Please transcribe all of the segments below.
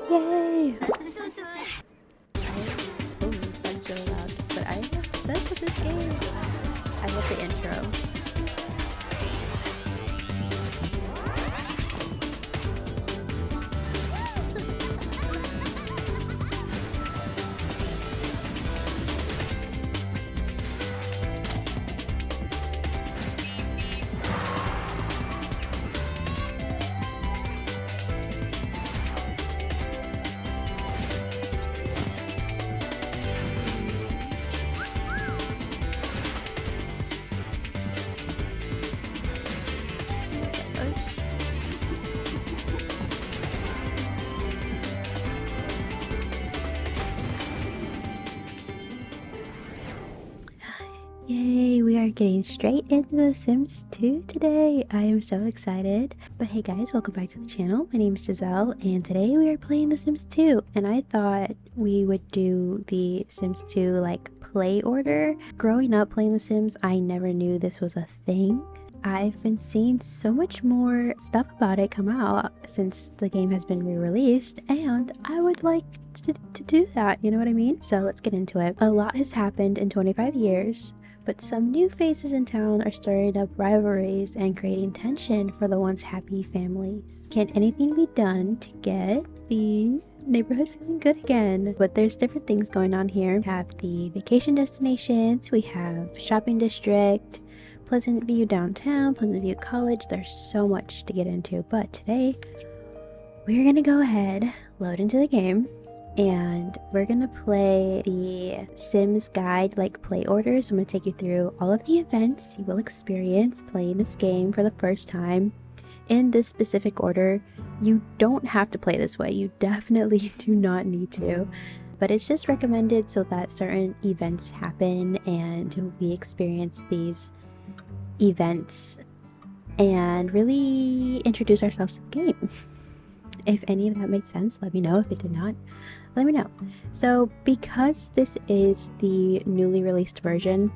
Yay! Oh, that's really loud. But I'm obsessed with this game. I love the intro. Yay, we are getting straight into The Sims 2 today. I am so excited. But hey guys, welcome back to the channel. My name is Giselle and today we are playing The Sims 2. And I thought we would do the Sims 2 like play order. Growing up playing The Sims, I never knew this was a thing. I've been seeing so much more stuff about it come out since the game has been re-released, and I would like to do that, you know what I mean? So let's get into it. A lot has happened in 25 years, but some new faces in town are stirring up rivalries and creating tension for the once happy families. Can anything be done to get the neighborhood feeling good again? But there's different things going on here. We have the vacation destinations, we have shopping district, Pleasant View downtown, Pleasant View College. There's so much to get into, but today we're gonna go ahead, load into the game, and we're gonna play the Sims guide like play order. So I'm gonna take you through all of the events you will experience playing this game for the first time in this specific order. You don't have to play this way, you definitely do not need to, but it's just recommended so that certain events happen and we experience these events and really introduce ourselves to the game. If any of that made sense, let me know. If it did not, let me know. So because this is the newly released version,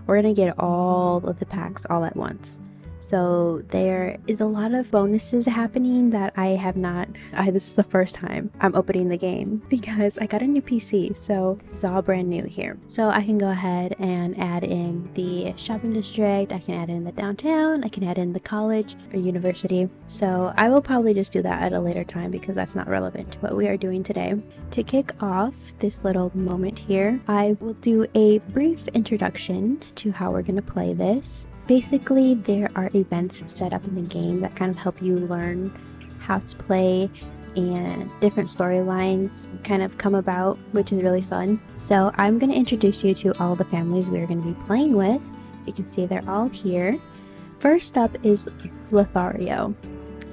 we're gonna get all of the packs all at once. So there is a lot of bonuses happening that I have not, this is the first time I'm opening the game because I got a new PC, so this is all brand new here. So I can go ahead and add in the shopping district, I can add in the downtown, I can add in the college or university. So I will probably just do that at a later time because that's not relevant to what we are doing today. To kick off this little moment here, I will do a brief introduction to how we're going to play this. Basically, there are events set up in the game that kind of help you learn how to play, and different storylines kind of come about, which is really fun. So I'm going to introduce you to all the families we're going to be playing with. So you can see they're all here. First up is Lothario.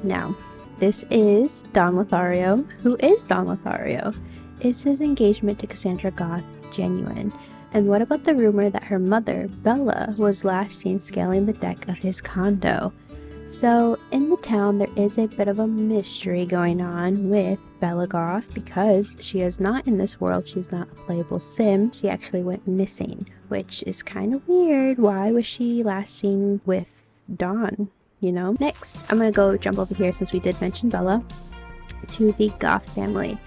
Now, this is Don Lothario. Who is Don Lothario? Is his engagement to Cassandra Goth genuine? And what about the rumor that her mother, Bella, was last seen scaling the deck of his condo? So in the town there is a bit of a mystery going on with Bella Goth because she is not in this world. She's not a playable sim. She actually went missing, which is kind of weird. Why was she last seen with Dawn, you know? Next, I'm gonna go jump over here since we did mention Bella to the Goth family.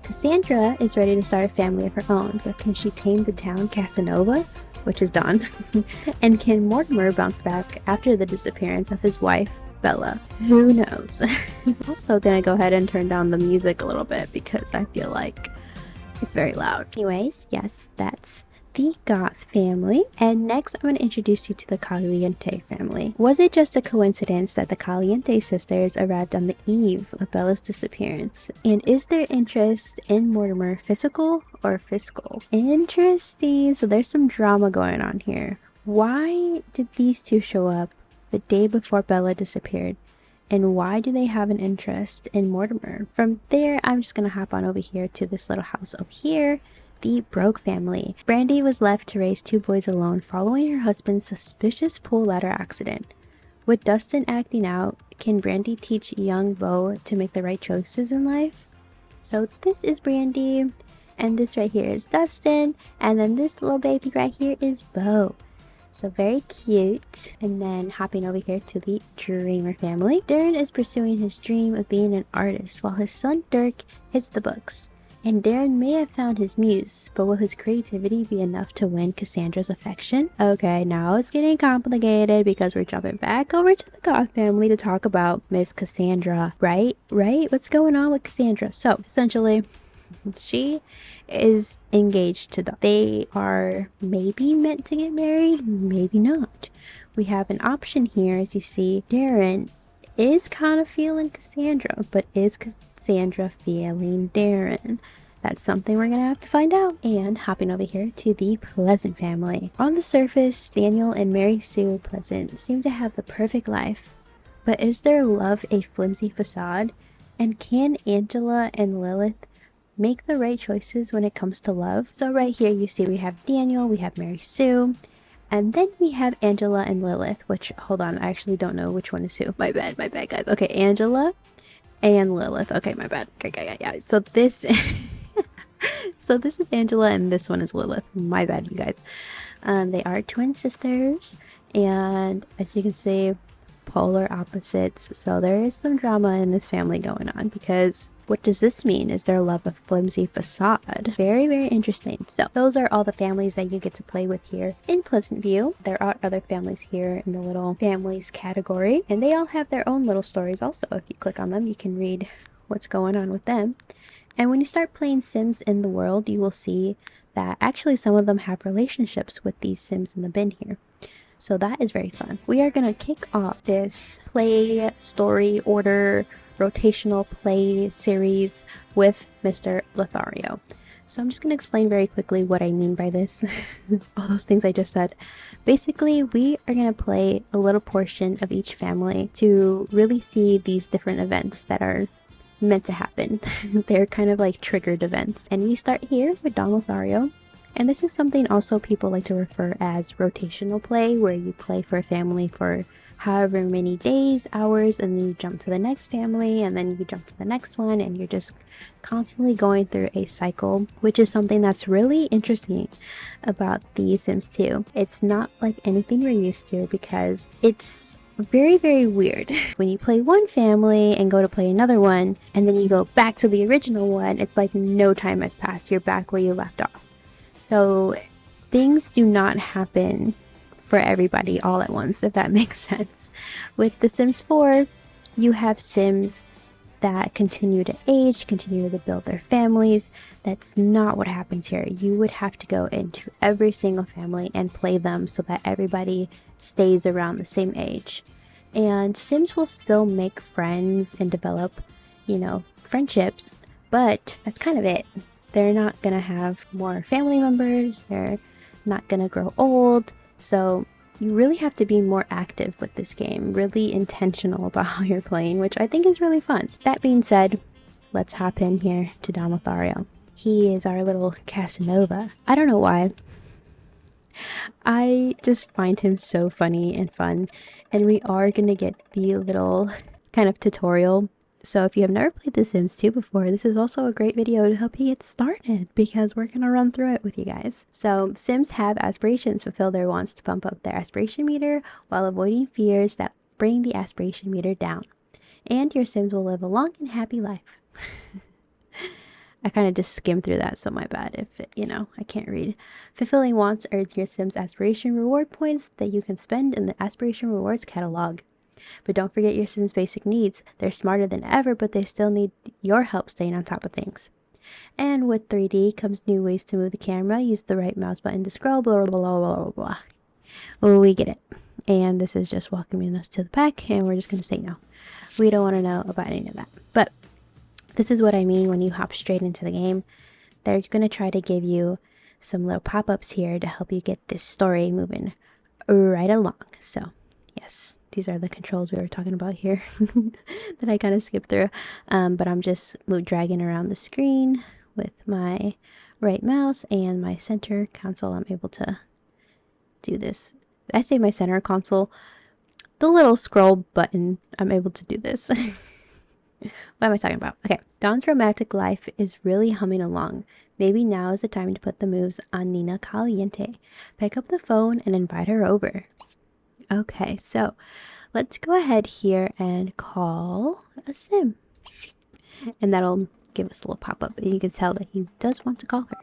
Cassandra is ready to start a family of her own, but can she tame the town Casanova, which is Dawn? And can Mortimer bounce back after the disappearance of his wife, Bella? Who knows? I'm also gonna go ahead and turn down the music a little bit because I feel like it's very loud. Anyways, yes, that's the Goth family. And next I'm going to introduce you to the Caliente family. Was it just a coincidence that the Caliente sisters arrived on the eve of Bella's disappearance? And is their interest in Mortimer physical or fiscal? Interesting. So there's some drama going on here. Why did these two show up the day before Bella disappeared? And why do they have an interest in Mortimer? From there, I'm just going to hop on over here to this little house over here. The Broke family. Brandy was left to raise two boys alone following her husband's suspicious pool ladder accident. With Dustin acting out, can Brandy teach young Beau to make the right choices in life? So this is Brandy, and this right here is Dustin, and then this little baby right here is Beau. So very cute. And then hopping over here to the Dreamer family. Darren is pursuing his dream of being an artist while his son Dirk hits the books. And Darren may have found his muse, but will his creativity be enough to win Cassandra's affection? Okay, now it's getting complicated because we're jumping back over to the Goth family to talk about Miss Cassandra. Right? What's going on with Cassandra? So, essentially, she is engaged to Doc. They are maybe meant to get married, maybe not. We have an option here. As you see, Darren is kind of feeling Cassandra, but is Cassandra feeling Darren? That's something we're gonna have to find out. And hopping over here to the Pleasant family. On the surface, Daniel and Mary Sue Pleasant seem to have the perfect life. But is their love a flimsy facade? And can Angela and Lilith make the right choices when it comes to love? So right here you see we have Daniel, we have Mary Sue, and then we have Angela and Lilith, which, hold on, I actually don't know which one is who. My bad guys. Okay, Angela and Lilith. Okay, my bad. Okay, yeah. So this so this is Angela and this one is Lilith. My bad, you guys. They are twin sisters, and as you can see, polar opposites. So there is some drama in this family going on, because what does this mean? Is their love a flimsy facade? Very, very interesting. So those are all the families that you get to play with here in Pleasant View. There are other families here in the little families category, and they all have their own little stories also. If you click on them, you can read what's going on with them. And when you start playing Sims in the world, you will see that actually some of them have relationships with these Sims in the bin here. So that is very fun. We are going to kick off this play story order rotational play series with Mr. Lothario. So I'm just going to explain very quickly what I mean by this. All those things I just said. Basically, we are going to play a little portion of each family to really see these different events that are meant to happen. They're kind of like triggered events. And we start here with Don Lothario. And this is something also people like to refer as rotational play, where you play for a family for however many days, hours, and then you jump to the next family, and then you jump to the next one, and you're just constantly going through a cycle, which is something that's really interesting about the Sims 2. It's not like anything we're used to, because it's very, very weird. When you play one family and go to play another one, and then you go back to the original one, it's like no time has passed. You're back where you left off. So things do not happen for everybody all at once, if that makes sense. With The Sims 4, you have Sims that continue to age, continue to build their families. That's not what happens here. You would have to go into every single family and play them so that everybody stays around the same age. And Sims will still make friends and develop, friendships, but that's kind of it. They're not gonna have more family members, they're not gonna grow old, so you really have to be more active with this game, really intentional about how you're playing, which I think is really fun. That being said, let's hop in here to Don Lothario. He is our little Casanova. I don't know why. I just find him so funny and fun, and we are gonna get the little kind of tutorial. So if you have never played The Sims 2 before, this is also a great video to help you get started, because we're going to run through it with you guys. So Sims have aspirations. Fulfill their wants to pump up their aspiration meter while avoiding fears that bring the aspiration meter down. And your Sims will live a long and happy life. I kind of just skimmed through that, so my bad if, I can't read. Fulfilling wants earns your Sims aspiration reward points that you can spend in the aspiration rewards catalog. But don't forget your Sims' basic needs. They're smarter than ever, but they still need your help staying on top of things. And with 3D comes new ways to move the camera. Use the right mouse button to scroll, blah, blah, blah, blah, blah, blah. Oh, we get it. And this is just welcoming us to the pack, and we're just going to say no. We don't want to know about any of that. But this is what I mean when you hop straight into the game. They're going to try to give you some little pop-ups here to help you get this story moving right along. So, yes. These are the controls we were talking about here that I kind of skipped through. But I'm just dragging around the screen with my right mouse and my center console. I'm able to do this. I say my center console. The little scroll button, I'm able to do this. What am I talking about? Okay, Dawn's romantic life is really humming along. Maybe now is the time to put the moves on Nina Caliente. Pick up the phone and invite her over. Okay, so let's go ahead here and call a sim. And that'll give us a little pop-up. And you can tell that he does want to call her.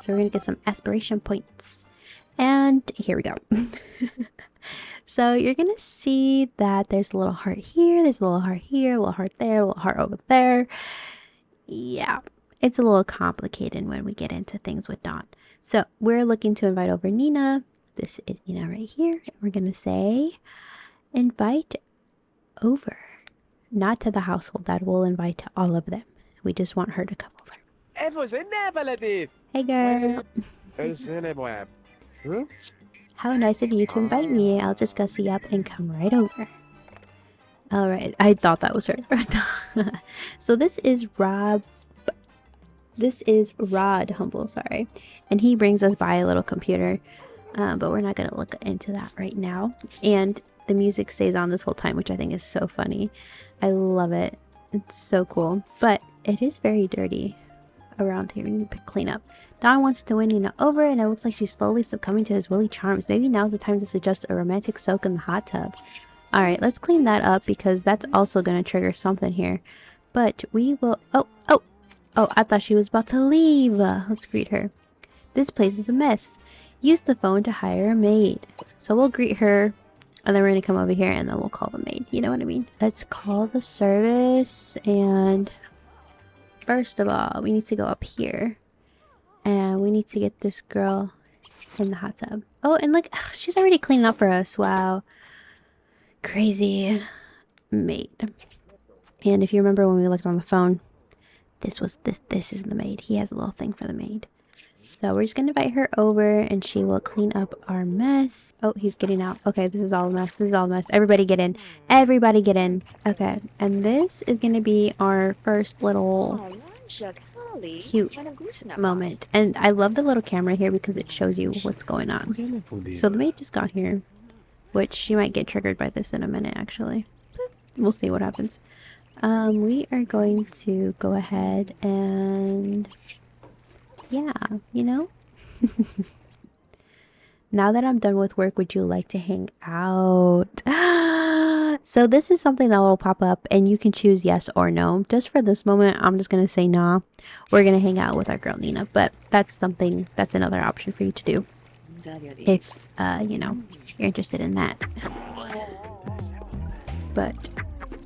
So we're going to get some aspiration points. And here we go. So you're going to see that there's a little heart here, there's a little heart here, a little heart there, a little heart over there. Yeah, it's a little complicated when we get into things with Dawn. So we're looking to invite over Nina. This is Nina right here. And we're going to say, invite over. Not to the household, that will invite to all of them. We just want her to come over. Hey girl. How nice of you to invite me. I'll just gussy up and come right over. Alright, I thought that was her. So this is Rod Humble, sorry. And he brings us by a little computer. But we're not going to look into that right now. And the music stays on this whole time, which I think is so funny. I love it. It's so cool. But it is very dirty around here. We need to clean up. Dawn wants to win Nina over, and it looks like she's slowly succumbing to his willy charms. Maybe now's the time to suggest a romantic soak in the hot tub. Alright, let's clean that up because that's also going to trigger something here. But we will... Oh, I thought she was about to leave. Let's greet her. This place is a mess. Use the phone to hire a maid. So we'll greet her, and then we're going to come over here, and then we'll call the maid. You know what I mean? Let's call the service, and first of all, we need to go up here. And we need to get this girl in the hot tub. Oh, and look, she's already cleaning up for us. Wow. Crazy maid. And if you remember when we looked on the phone, this is the maid. He has a little thing for the maid. So we're just gonna invite her over and she will clean up our mess. Oh, he's getting out. Okay, this is all a mess. This is all a mess. Everybody get in. Everybody get in. Okay, and this is gonna be our first little cute moment. And I love the little camera here because it shows you what's going on. So the maid just got here, which she might get triggered by this in a minute actually. We'll see what happens. We are going to go ahead and yeah, you know. Now that I'm done with work, would you like to hang out? So this is something that will pop up and you can choose yes or no. Just for this moment, I'm just going to say nah. We're going to hang out with our girl Nina, but that's another option for you to do. If, you know, you're interested in that. But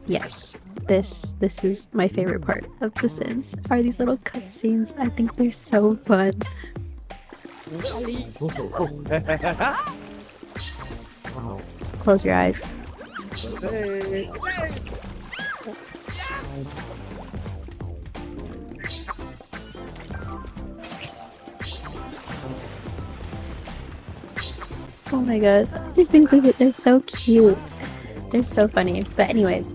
yes, this is my favorite part of The Sims, are these little cutscenes. I think they're so fun. Close your eyes. Oh my god, I just think they're so cute. They're so funny. But anyways,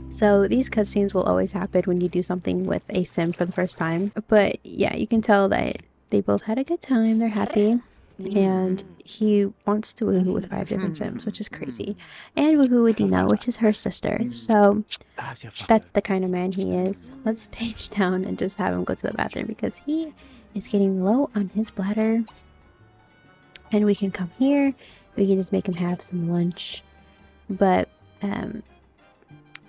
so these cutscenes will always happen when you do something with a sim for the first time. But yeah, you can tell that they both had a good time. They're happy. And he wants to woohoo with 5 different sims, which is crazy. And woohoo with Dina, which is her sister. So that's the kind of man he is. Let's page down and just have him go to the bathroom because he is getting low on his bladder. And we can come here. We can just make him have some lunch. But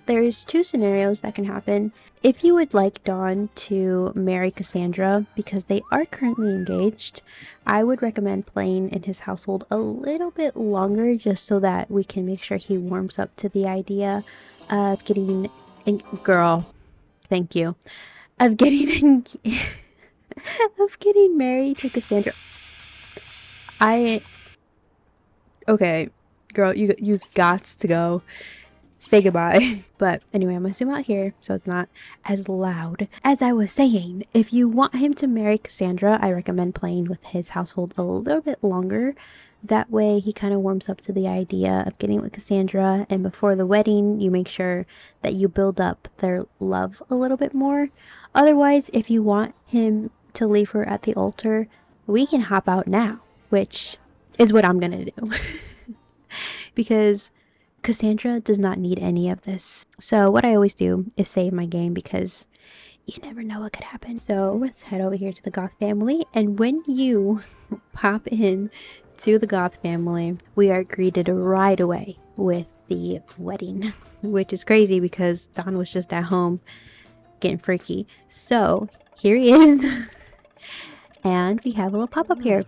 there's 2 scenarios that can happen. If you would like Dawn to marry Cassandra, because they are currently engaged, I would recommend playing in his household a little bit longer just so that we can make sure he warms up to the idea of getting girl, thank you, of getting of getting married to Cassandra. Okay, girl, you've got to go. Say goodbye. But anyway, I'm gonna zoom out here so it's not as loud. As I was saying, if you want him to marry Cassandra, I recommend playing with his household a little bit longer. That way he kind of warms up to the idea of getting with Cassandra, and before the wedding you make sure that you build up their love a little bit more. Otherwise, if you want him to leave her at the altar, we can hop out now, which is what I'm gonna do. Because Cassandra does not need any of this. So what I always do is save my game because you never know what could happen. So let's head over here to the Goth family. And when you pop in to the Goth family, we are greeted right away with the wedding, which is crazy because Don was just at home getting freaky. So here he is. And we have a little pop-up here.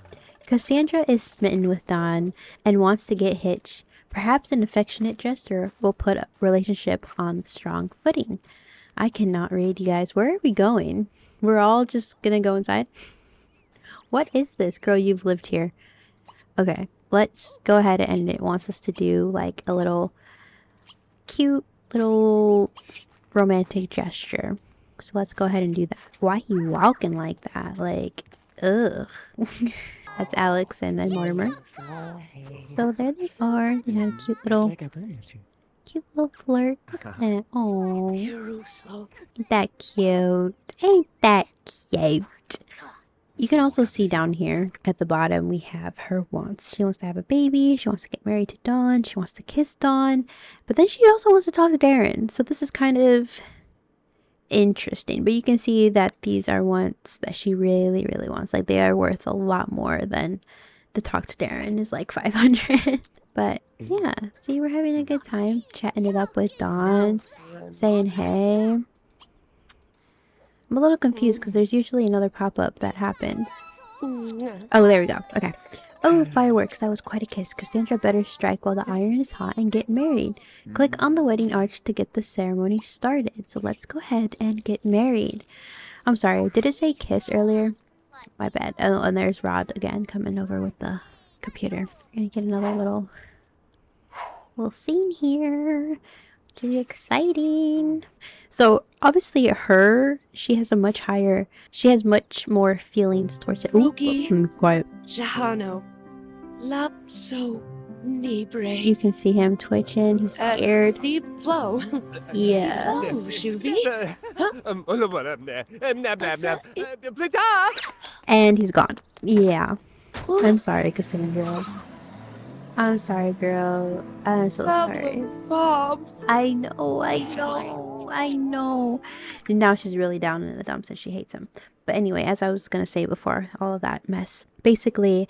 Cassandra is smitten with Don and wants to get hitched. Perhaps an affectionate gesture will put a relationship on strong footing. I cannot read, you guys. Where are we going? We're all just gonna go inside? What is this? Girl, you've lived here. Okay, let's go ahead, and it wants us to do like a little cute little romantic gesture. So let's go ahead and do that. Why he walking like that? Like, ugh. That's Alex and then Mortimer. So there they are. They had a cute little flirt. And oh, ain't that cute? Ain't that cute? You can also see down here at the bottom we have her wants. She wants to have a baby. She wants to get married to Dawn. She wants to kiss Dawn. But then she also wants to talk to Darren. So this is kind of interesting. But you can see that these are wants that she really, really wants. Like they are worth a lot more than the talk to Darren is like 500. But yeah, see, we're having a good time chatting it up with Dawn, saying hey. I'm a little confused because there's usually another pop-up that happens. Oh, there we go. Okay. Oh, fireworks. That was quite a kiss. Cassandra better strike while the iron is hot and get married. Click on the wedding arch to get the ceremony started. So let's go ahead and get married. I'm sorry. Did it say kiss earlier? My bad. Oh, and there's Rod again coming over with the computer. We're gonna get another little scene here. Really exciting. So obviously she has much more feelings towards it. Ooh, quiet. Jahano, Lapso Nibre. You can see him twitching. He's scared. Steep flow. Yeah. And he's gone. Yeah. I'm sorry, Cassandra. I'm sorry, girl. I'm so sorry. I know. And now she's really down in the dumps and she hates him. But anyway, as I was going to say before all of that mess, basically,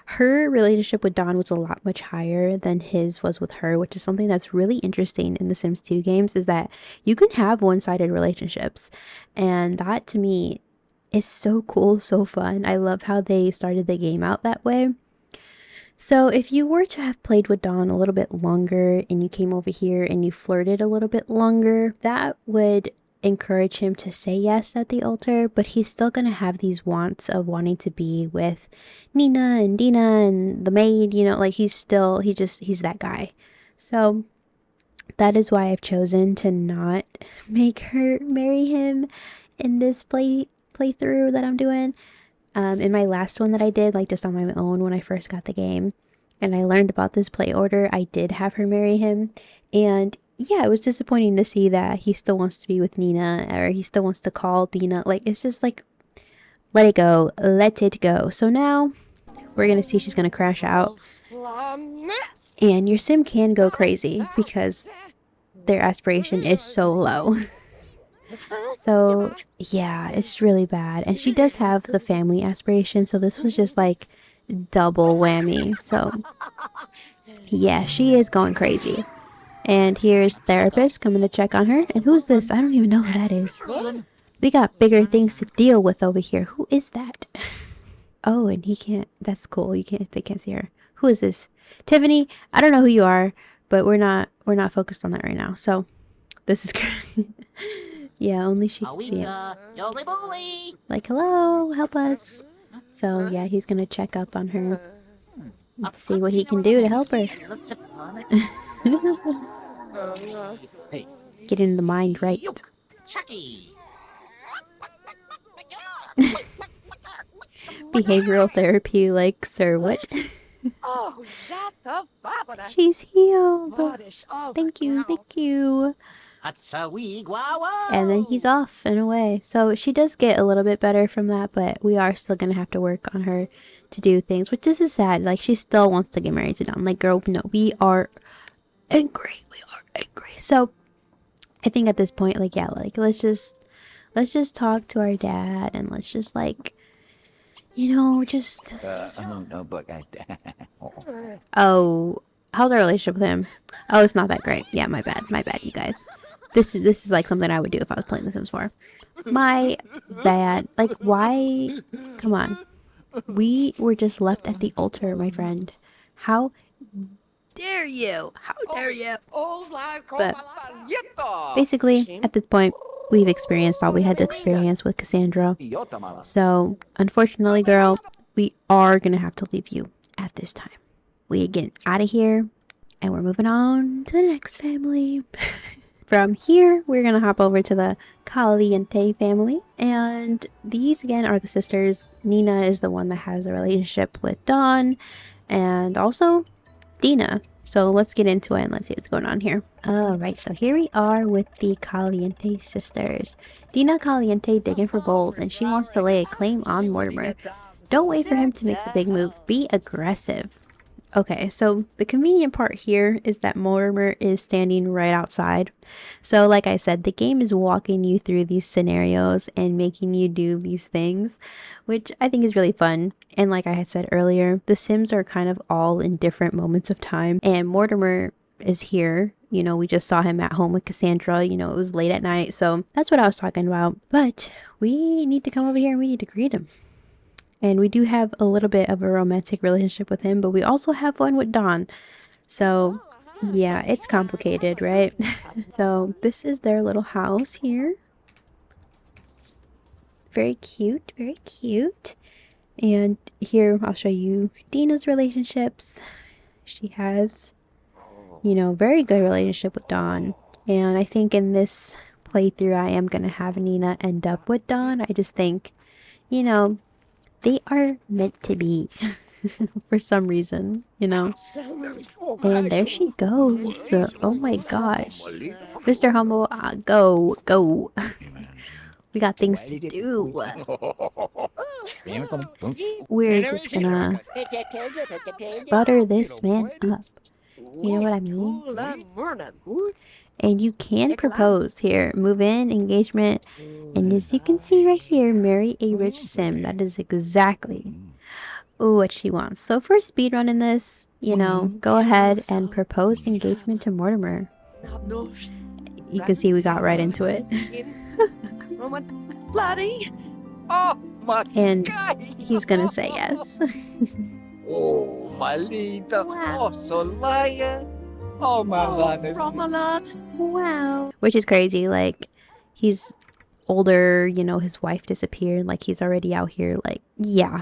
her relationship with Dawn was a lot much higher than his was with her, which is something that's really interesting in the Sims 2 games, is that you can have one-sided relationships. And that, to me, is so cool, so fun. I love how they started the game out that way. So if you were to have played with Dawn a little bit longer and you came over here and you flirted a little bit longer, that would encourage him to say yes at the altar, but he's still going to have these wants of wanting to be with Nina and Dina and the maid, you know, like he's that guy. So that is why I've chosen to not make her marry him in this playthrough that I'm doing. In my last one that I did, like just on my own when I first got the game, and I learned about this play order, I did have her marry him. And yeah, it was disappointing to see that he still wants to be with Nina, or he still wants to call Dina. Like, it's just like, let it go. Let it go. So now we're going to see she's going to crash out. And your sim can go crazy because their aspiration is so low. So yeah, it's really bad. And she does have the family aspiration, so this was just like double whammy. So yeah, she is going crazy. And here's therapist coming to check on her. And who's this? I don't even know who that is. We got bigger things to deal with over here. Who is that? Oh, and he can't. That's cool. They can't see her. Who is this? Tiffany? I don't know who you are, but we're not focused on that right now. So this is great. Yeah, only she can see it. Like, hello, help us. So yeah, he's gonna check up on her. Let's see what he can do to help her. Getting the mind right. Behavioral therapy, like, sir, what? She's healed. Thank you. And then he's off and away. So she does get a little bit better from that, but we are still gonna have to work on her to do things, which is sad. Like, she still wants to get married to Don. Like, girl, no, we are angry. We are angry. So I think at this point, like, yeah, like let's just talk to our dad and let's just like, just No, but oh, how's our relationship with him? Oh, it's not that great. Yeah, my bad, you guys. This is like something I would do if I was playing The Sims 4. My bad. Like, why? Come on. We were just left at the altar, my friend. How dare you? How dare you? But basically, at this point, we've experienced all we had to experience with Cassandra. So, unfortunately, girl, we are gonna have to leave you at this time. We are getting out of here, and we're moving on to the next family. From here, we're gonna hop over to the Caliente family, and these again are the sisters. Nina is the one that has a relationship with Dawn, and also Dina. So let's get into it and let's see what's going on here. Alright, so here we are with the Caliente sisters. Dina Caliente digging for gold, and she wants to lay a claim on Mortimer. Don't wait for him to make the big move. Be aggressive. Okay, so the convenient part here is that Mortimer is standing right outside. So like I said, the game is walking you through these scenarios and making you do these things, which I think is really fun. And like I had said earlier, the Sims are kind of all in different moments of time. And Mortimer is here. You know, we just saw him at home with Cassandra. You know, it was late at night. So that's what I was talking about. But we need to come over here and we need to greet him. And we do have a little bit of a romantic relationship with him, but we also have one with Dawn. So, yeah, it's complicated, right? So, this is their little house here. Very cute, very cute. And here I'll show you Dina's relationships. She has, very good relationship with Dawn. And I think in this playthrough, I am going to have Nina end up with Dawn. I just think, they are meant to be for some reason, And there she goes. Oh my gosh. Mr. Humble, go, go. We got things to do. We're just gonna butter this man up. You know what I mean? And you can propose here. Move in, engagement. And as you can see right here, marry a rich sim. That is exactly what she wants. So for speedrunning this, go ahead and propose engagement to Mortimer. You can see we got right into it. And he's gonna say yes. Oh, Malita. Wow. Oh, Solaya. Oh, Malana. Wow. Which is crazy. Like, he's older, his wife disappeared. Like, he's already out here. Like, yeah,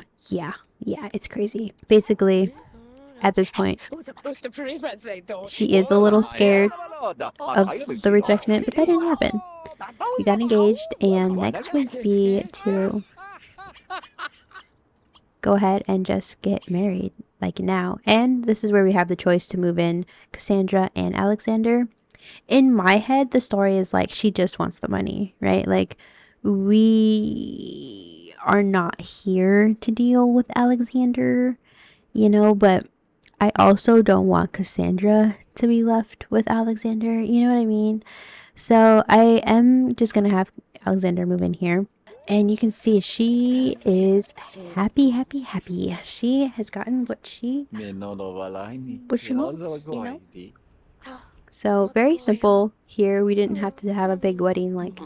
it's crazy. Basically, at this point, she is a little scared of the rejection, but that didn't happen. We got engaged, and next would be to go ahead and just get married, like now. And this is where we have the choice to move in Cassandra and Alexander. In my head, the story is like she just wants the money, right? Like, we are not here to deal with Alexander, but I also don't want Cassandra to be left with Alexander, you know what I mean? So I am just gonna have Alexander move in here. And you can see she is happy, happy, happy. She has gotten what she wants, So very simple here. We didn't have to have a big wedding like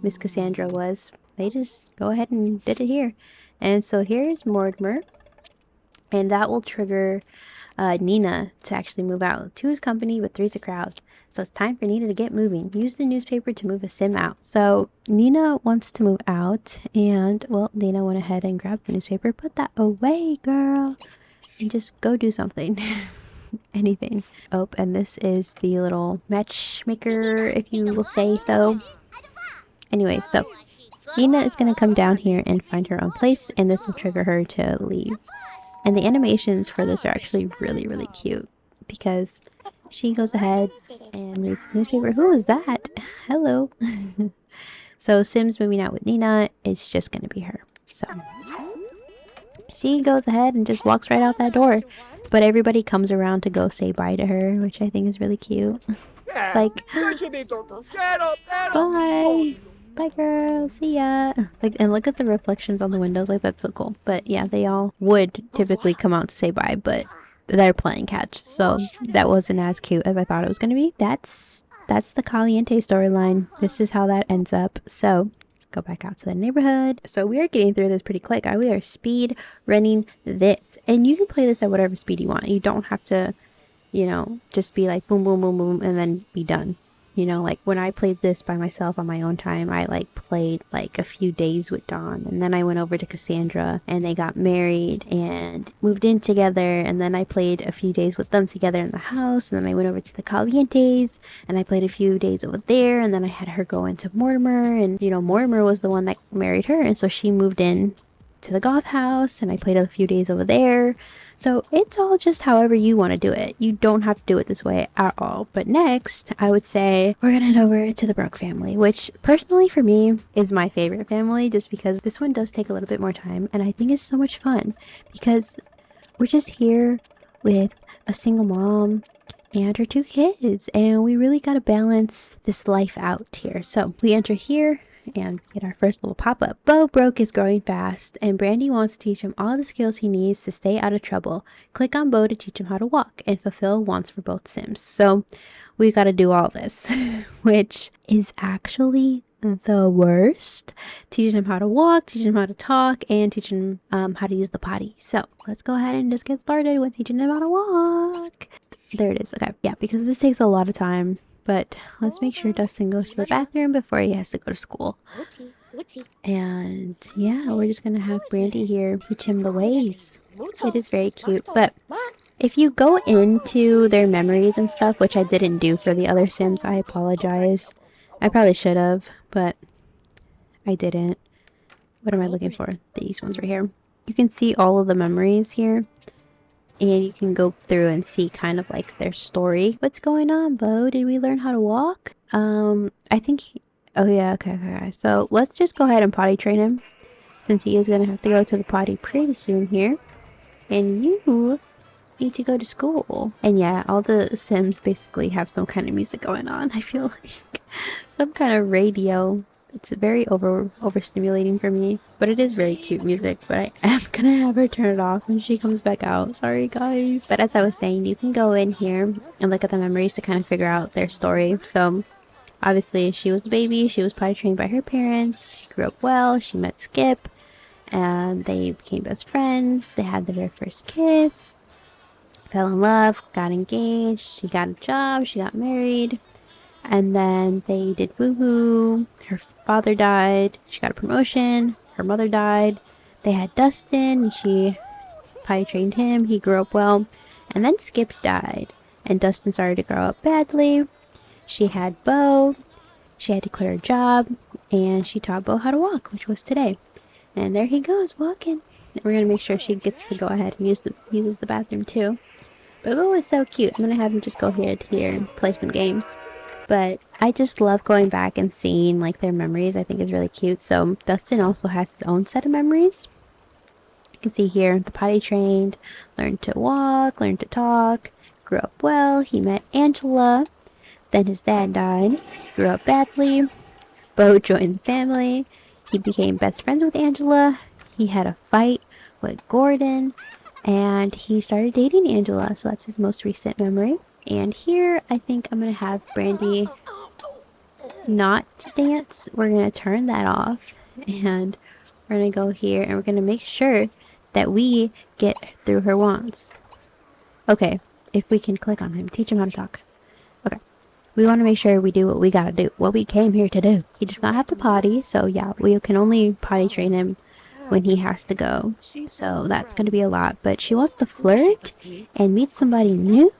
Miss Cassandra was. They just go ahead and did it here. And so here's Mortimer. And that will trigger Nina to actually move out. 2 is company, but 3's a crowd. So it's time for Nina to get moving. Use the newspaper to move a sim out. So Nina wants to move out, and well, Nina went ahead and grabbed the newspaper. Put that away, girl, and just go do something. Anything. Oh, and this is the little matchmaker, if you will say so. Anyway, so Nina is going to come down here and find her own place, and this will trigger her to leave. And the animations for this are actually really, really cute because she goes ahead and reads the newspaper. Who is that? Hello. So Sims moving out with Nina, it's just going to be her. So she goes ahead and just walks right out that door. But everybody comes around to go say bye to her, which I think is really cute. It's like, bye. Bye, girl. See ya. Like, and look at the reflections on the windows. Like, that's so cool. But yeah, they all would typically come out to say bye, but they're playing catch. So that wasn't as cute as I thought it was going to be. That's the Caliente storyline. This is how that ends up. So go back out to the neighborhood. So we are getting through this pretty quick. We are speed running this. And you can play this at whatever speed you want. You don't have to, you know, just be like boom, boom, boom, boom, and then be done. You know, like when I played this by myself on my own time, I like played like a few days with Dawn, and then I went over to Cassandra and they got married and moved in together, and then I played a few days with them together in the house, and then I went over to the Calientes and I played a few days over there, and then I had her go into Mortimer, and you know, Mortimer was the one that married her, and so she moved in to the Goth house and I played a few days over there. So it's all just however you want to do it. You don't have to do it this way at all. But next, I would say we're going to head over to the Brooke family, which personally for me is my favorite family just because this one does take a little bit more time. And I think it's so much fun because we're just here with a single mom and her two kids. And we really got to balance this life out here. So we enter here and get our first little pop-up. Bo Broke is growing fast, and Brandy wants to teach him all the skills he needs to stay out of trouble. Click on Bo to teach him how to walk and fulfill wants for both Sims. So we got to do all this, which is actually the worst. Teaching him how to walk, teaching him how to talk, and teaching him how to use the potty. So let's go ahead and just get started with teaching him how to walk. There it is. Okay, yeah, because this takes a lot of time. But let's make sure Dustin goes to the bathroom before he has to go to school. And yeah, we're just going to have Brandy here teach him the ways. It is very cute. But if you go into their memories and stuff, which I didn't do for the other Sims, I apologize. I probably should have, but I didn't. What am I looking for? These ones right here. You can see all of the memories here. And you can go through and see kind of like their story. What's going on, Bo? Did we learn how to walk? I think oh yeah, okay. So let's just go ahead and potty train him. Since he is going to have to go to the potty pretty soon here. And you need to go to school. And yeah, all the Sims basically have some kind of music going on. I feel like some kind of radio. It's very overstimulating for me, but it is very cute music. But I am gonna have her turn it off when she comes back out. Sorry guys. But as I was saying, you can go in here and look at the memories to kind of figure out their story. So obviously she was a baby, she was potty trained by her parents, she grew up well, she met Skip, and they became best friends. They had their very first kiss, fell in love, got engaged, she got a job, she got married. And then they did woohoo. Her father died. She got a promotion. Her mother died. They had Dustin, and she potty trained him. He grew up well. And then Skip died. And Dustin started to grow up badly. She had Bo. She had to quit her job. And she taught Bo how to walk, which was today. And there he goes, walking. And we're going to make sure she gets to go ahead and uses the bathroom too. But Bo is so cute. I'm going to have him just go here and play some games. But I just love going back and seeing like their memories. I think is really cute. So Dustin also has his own set of memories. You can see here the potty trained, learned to walk, learned to talk, grew up well. He met Angela. Then his dad died. He grew up badly. Bo joined the family. He became best friends with Angela. He had a fight with Gordon. And he started dating Angela. So that's his most recent memory. And here, I think I'm going to have Brandy not dance. We're going to turn that off. And we're going to go here and we're going to make sure that we get through her wants. Okay, if we can click on him, teach him how to talk. Okay, we want to make sure we do what we got to do, what we came here to do. He does not have to potty, so yeah, we can only potty train him when he has to go. So that's going to be a lot. But she wants to flirt and meet somebody new.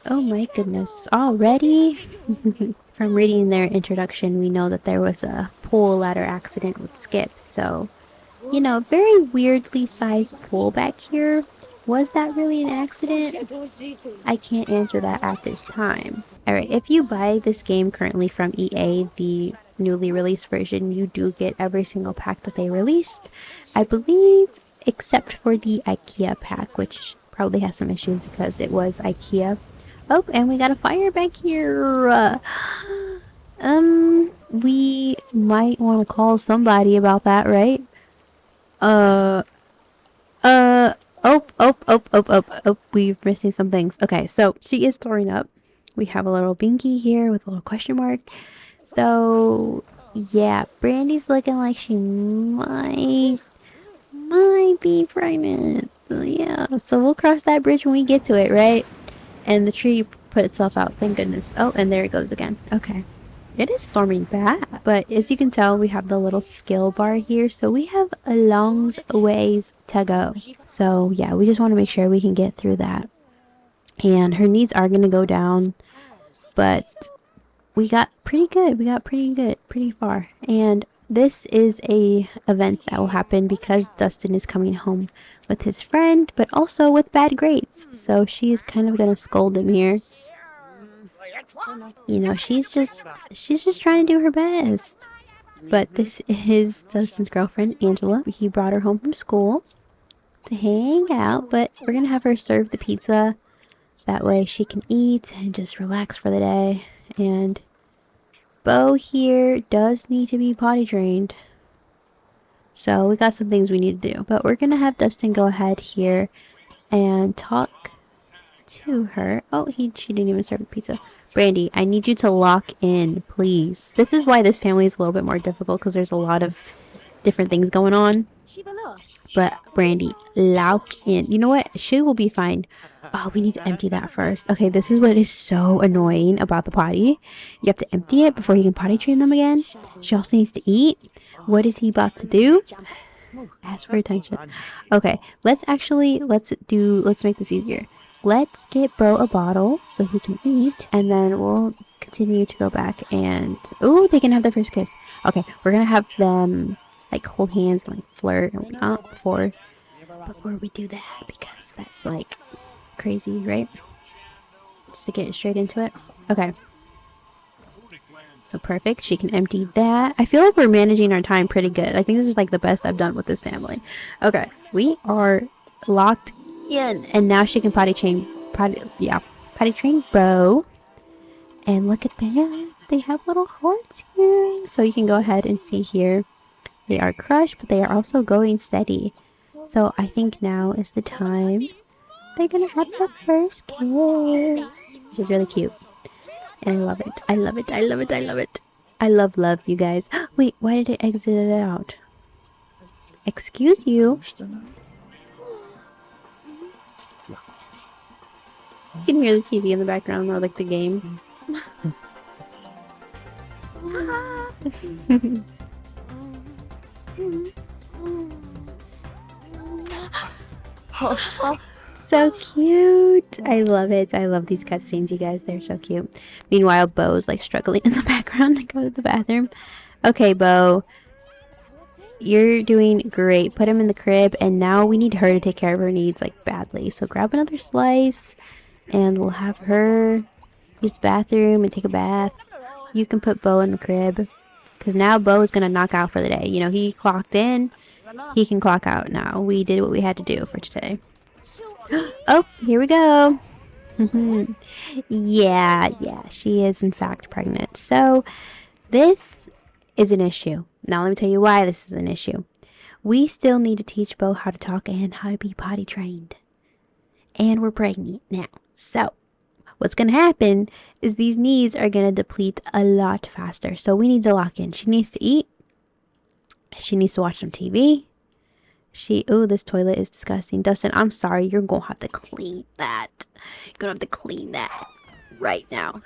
Oh my goodness, already? From reading their introduction, we know that there was a pool ladder accident with Skip, so, you know, very weirdly sized pool back here. Was that really an accident? I can't answer that at this time. Alright, if you buy this game currently from EA, the newly released version, you do get every single pack that they released. I believe except for the IKEA pack, which probably has some issues because it was IKEA. Oh, and we got a fire back here. We might want to call somebody about that, right? Uh, oh, oh, oh, oh, oh, oh, we're missing some things. Okay, so she is throwing up. We have a little binky here with a little question mark. So, yeah, Brandy's looking like she might be pregnant. So, yeah, so we'll cross that bridge when we get to it, right? And the tree put itself out, thank goodness. Oh, and there it goes again. Okay. It is storming bad, but as you can tell, we have the little skill bar here, so we have a long ways to go. So yeah, we just want to make sure we can get through that. And her needs are going to go down, but we got pretty good. We got pretty good, pretty far. And this is a event that will happen because Dustin is coming home with his friend, but also with bad grades. So she is kind of going to scold him here. You know, she's just trying to do her best. But this is Dustin's girlfriend, Angela. He brought her home from school to hang out, but we're gonna have her serve the pizza. That way she can eat and just relax for the day. And Bo here does need to be potty trained. So we got some things we need to do. But we're gonna have Dustin go ahead here and talk to her. Oh, she didn't even serve the pizza. Brandy, I need you to lock in, please. This is why this family is a little bit more difficult because there's a lot of different things going on. But Brandy, lock in. You know what? She will be fine. Oh, we need to empty that first. Okay, this is what is so annoying about the potty. You have to empty it before you can potty train them again. She also needs to eat. What is he about to do? Ask for attention. Okay, let's make this easier. Let's get Bo a bottle so he can eat, and then we'll continue to go back and... Oh, they can have their first kiss. Okay, we're gonna have them, like, hold hands and, like, flirt and whatnot before we do that, because that's, like, crazy, right? Just to get straight into it. Okay. So perfect. She can empty that. I feel like we're managing our time pretty good. I think this is, like, the best I've done with this family. Okay, we are locked in, and now she can potty train Bo. And look at that, they have little hearts here, so you can go ahead and see here they are crushed, but they are also going steady. So I think now is the time they're gonna have their first kiss, which is really cute, and I love it. I love it. I love it. I love it. I love you guys. Wait, why did it exit it out? Excuse you. You can hear the TV in the background, or like the game. So cute. I love it. I love these cutscenes, you guys. They're so cute. Meanwhile, Bo's like struggling in the background to go to the bathroom. Okay, Bo. You're doing great. Put him in the crib, and now we need her to take care of her needs like badly. So grab another slice, and we'll have her use the bathroom and take a bath. You can put Bo in the crib, because now Bo is going to knock out for the day. You know, he clocked in. He can clock out now. We did what we had to do for today. Oh, here we go. Yeah, she is in fact pregnant. So this is an issue. Now let me tell you why this is an issue. We still need to teach Bo how to talk and how to be potty trained. And we're pregnant now. So what's going to happen is these needs are going to deplete a lot faster. So we need to lock in. She needs to eat. She needs to watch some TV. Oh, this toilet is disgusting. Dustin, I'm sorry. You're going to have to clean that. You're going to have to clean that right now.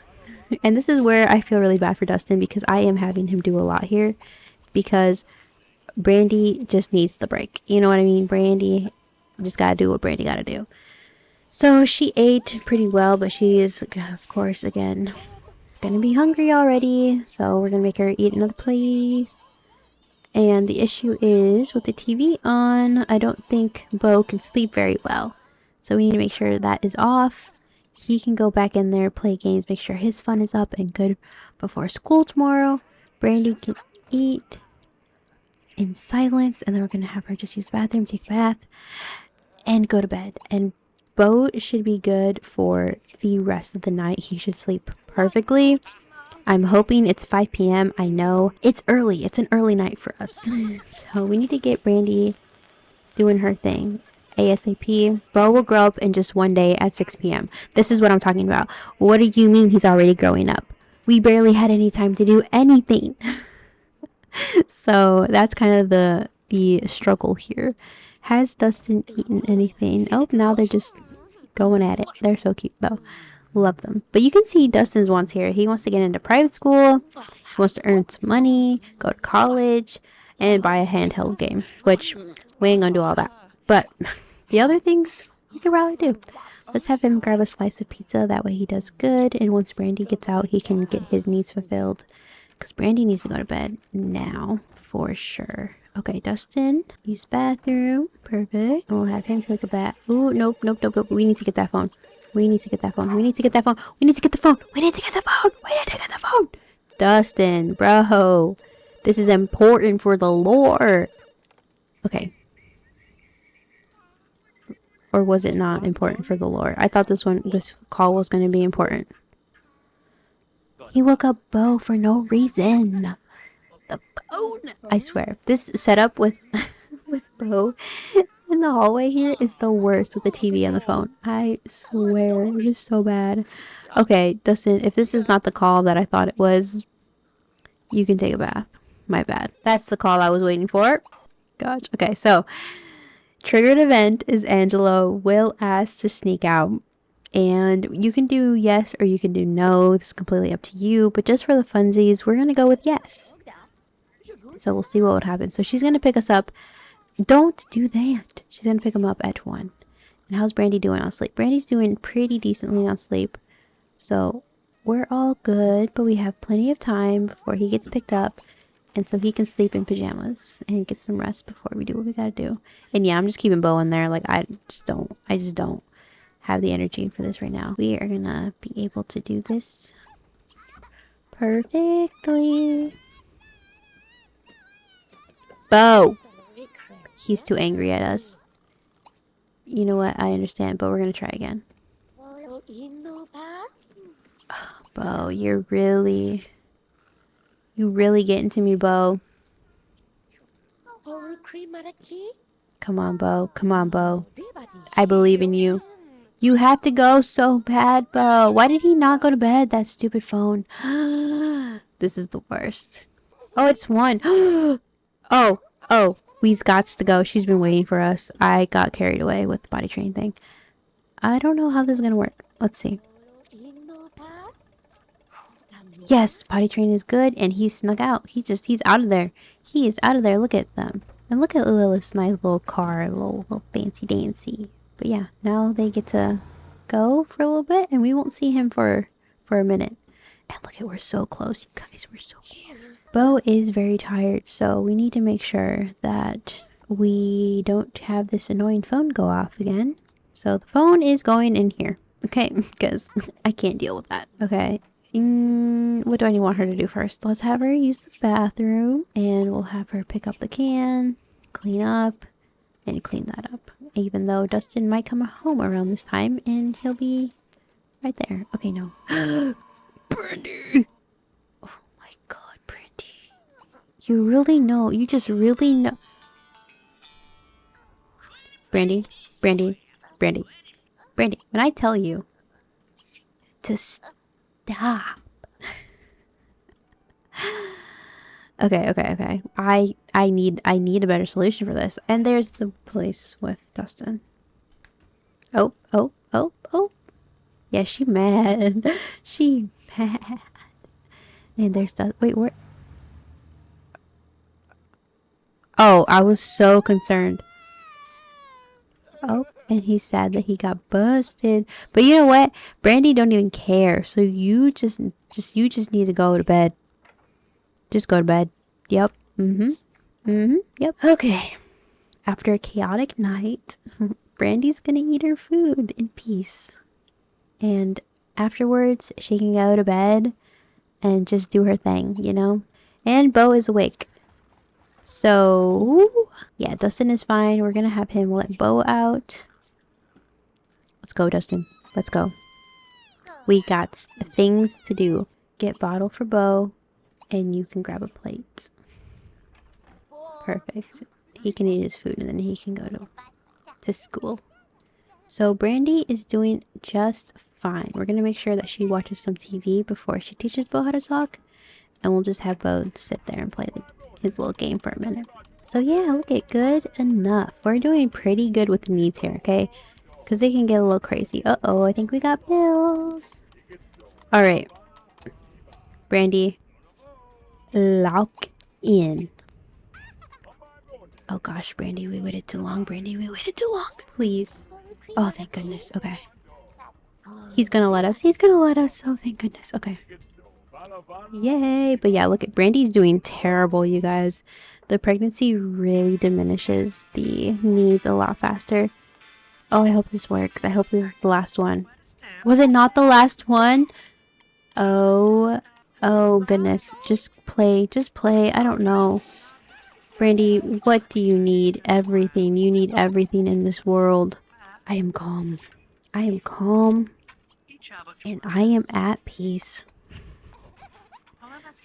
And this is where I feel really bad for Dustin, because I am having him do a lot here, because Brandy just needs the break. You know what I mean? Brandy just got to do what Brandy got to do. So she ate pretty well, but she is, of course, again, going to be hungry already. So we're going to make her eat another place. And the issue is, with the TV on, I don't think Bo can sleep very well. So we need to make sure that is off. He can go back in there, play games, make sure his fun is up and good before school tomorrow. Brandy can eat. in silence, and then we're gonna have her just use the bathroom, take a bath, and go to bed. And Bo should be good for the rest of the night. He should sleep perfectly. I'm hoping it's 5 p.m. I know it's early. It's an early night for us. So we need to get Brandy doing her thing ASAP. Bo will grow up in just one day at 6 p.m. This is what I'm talking about. What do you mean he's already growing up? We barely had any time to do anything. So that's kind of the struggle here. Has Dustin eaten anything? Oh, now they're just going at it. They're so cute though. Love them. But you can see Dustin's wants here. He wants to get into private school. He wants to earn some money, go to college, and buy a handheld game, which we ain't gonna do all that. But the other things he could probably do. Let's have him grab a slice of pizza. That way he does good. And once Brandy gets out, he can get his needs fulfilled. Because Brandy needs to go to bed now, for sure. Okay, Dustin, use bathroom. Perfect. And we'll have him take a bath. Ooh, nope. We need to get that phone. We need to get that phone. We need to get the phone. We need to get the phone. Dustin, bro. This is important for the lore. Okay. Or was it not important for the lore? I thought this call was going to be important. He woke up Bo for no reason. The phone. I swear, this setup with with Bo in the hallway here is the worst with the TV and the phone. I swear, it is so bad. Okay, Dustin, if this is not the call that I thought it was, you can take a bath. My bad. That's the call I was waiting for. Gosh. Okay, so triggered event is Angelo will ask to sneak out. And you can do yes or you can do no. This is completely up to you. But just for the funsies, we're going to go with yes. So we'll see what would happen. So she's going to pick us up. Don't do that. She's going to pick him up at 1. And how's Brandy doing on sleep? Brandy's doing pretty decently on sleep. So we're all good. But we have plenty of time before he gets picked up. And so he can sleep in pajamas and get some rest before we do what we got to do. And yeah, I'm just keeping Bo in there. Like, I just don't have the energy for this right now. We are gonna be able to do this perfectly. Bo! He's too angry at us. You know what? I understand, but we're gonna try again. Bo, you really getting to me, Bo. Come on, Bo. Come on, Bo. I believe in you. You have to go so bad, Bo. Why did he not go to bed? That stupid phone. This is the worst. Oh, it's 1. Oh. We's gots to go. She's been waiting for us. I got carried away with the potty train thing. I don't know how this is gonna work. Let's see. Yes, potty train is good, and he's snuck out. He's out of there. He is out of there. Look at them. And look at Lilith's nice little car, little fancy dancy. But yeah, now they get to go for a little bit, and we won't see him for a minute. And look at, we're so close, you guys. We're so close. Bo is very tired, so we need to make sure that we don't have this annoying phone go off again. So the phone is going in here, okay? Because I can't deal with that, okay? What do I want her to do first? Let's have her use the bathroom, and we'll have her pick up the can, clean up, and clean that up. Even though Dustin might come home around this time, and he'll be right there. Okay, no. Brandy! Oh my god, Brandy. You really know. You just really know. Brandy. When I tell you to stop. Okay. I need a better solution for this. And there's the place with Dustin. Oh. Yeah, she mad. She mad. And there's that. Wait, where? Oh, I was so concerned. Oh, and he's sad that he got busted. But you know what? Brandy don't even care. So you just need to go to bed. Just go to bed. Yep. Yep. Okay. After a chaotic night, Brandy's gonna eat her food in peace. And afterwards, she can go to bed and just do her thing, you know? And Bo is awake. So, yeah, Dustin is fine. We're gonna have him let Bo out. Let's go, Dustin. Let's go. We got things to do. Get bottle for Bo, and you can grab a plate. Perfect. He can eat his food, and then he can go to school. So Brandy is doing just fine. We're gonna make sure that she watches some TV before she teaches Bo how to talk. And we'll just have Bo sit there and play his little game for a minute. So yeah, look at good enough. We're doing pretty good with the needs here, okay? Because they can get a little crazy. Uh-oh, I think we got bills. Alright. Brandy. Lock in. Oh gosh, Brandy, we waited too long. Brandy, we waited too long. Please. Oh, thank goodness. Okay. He's gonna let us. He's gonna let us. Oh, thank goodness. Okay. Yay. But yeah, look at Brandy's doing terrible, you guys. The pregnancy really diminishes the needs a lot faster. Oh, I hope this works. I hope this is the last one. Was it not the last one? Oh. Oh, goodness. Just play. Just play. I don't know. Brandy, what do you need? Everything. You need everything in this world. I am calm. I am calm. And I am at peace.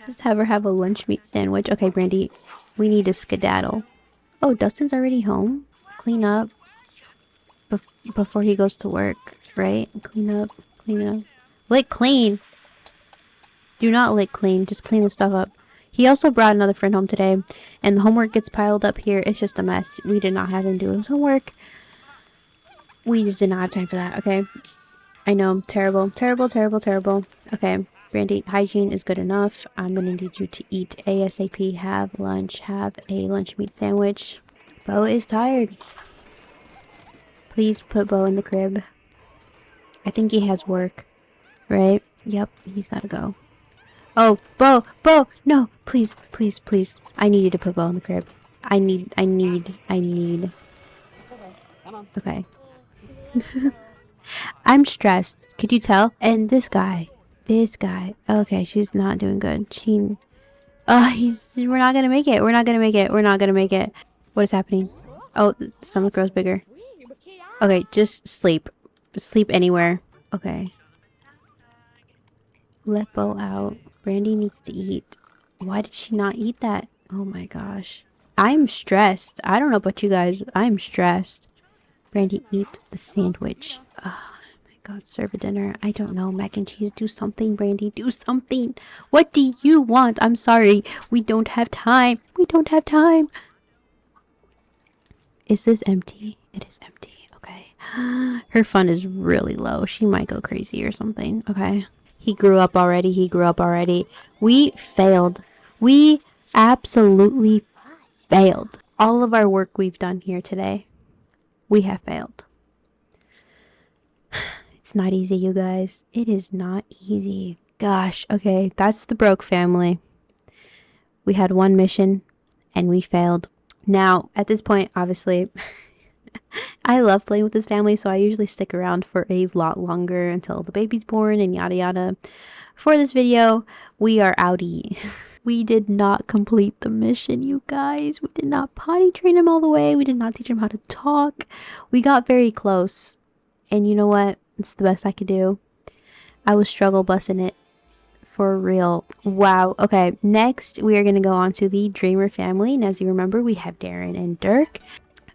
Just have her have a lunch meat sandwich. Okay, Brandy, we need to skedaddle. Oh, Dustin's already home? Clean up. Before he goes to work, right? Clean up. Clean up. Lick clean! Do not lick clean. Just clean the stuff up. He also brought another friend home today, and the homework gets piled up here. It's just a mess. We did not have him do his homework. We just did not have time for that, okay? I know. Terrible. Terrible, terrible, terrible. Okay. Brandy, hygiene is good enough. I'm gonna need you to eat ASAP. Have lunch. Have a lunch meat sandwich. Bo is tired. Please put Bo in the crib. I think he has work. Right? Yep, he's gotta go. Oh, Bo! Bo! No! Please, please, please. I need you to put Bo in the crib. I need. Okay. I'm stressed. Could you tell? And this guy. Okay, she's not doing good. We're not gonna make it. We're not gonna make it. We're not gonna make it. What is happening? Oh, the stomach grows bigger. Okay, just sleep. Sleep anywhere. Okay. Let Bo out. Brandy needs to eat. Why did she not eat that? Oh my gosh. I'm stressed. I don't know about you guys. I'm stressed. Brandy, eat the sandwich. Oh my god, serve a dinner. I don't know. Mac and cheese. Do something, Brandy. Do something. What do you want? I'm sorry. We don't have time. We don't have time. Is this empty? It is empty. Okay. Her fun is really low. She might go crazy or something. Okay. He grew up already. He grew up already. We failed. We absolutely failed. All of our work we've done here today, we have failed. It's not easy, you guys. It is not easy. Gosh, okay, that's the broke family. We had one mission and we failed. Now, at this point, obviously, I love playing with this family, so I usually stick around for a lot longer until the baby's born and yada yada. For this video, we are outie. We did not complete the mission, you guys. We did not potty train him all the way. We did not teach him how to talk. We got very close. And you know what? It's the best I could do. I was struggle bussing it. For real. Wow. Okay, next we are going to go on to the Dreamer family. And as you remember, we have Darren and Dirk.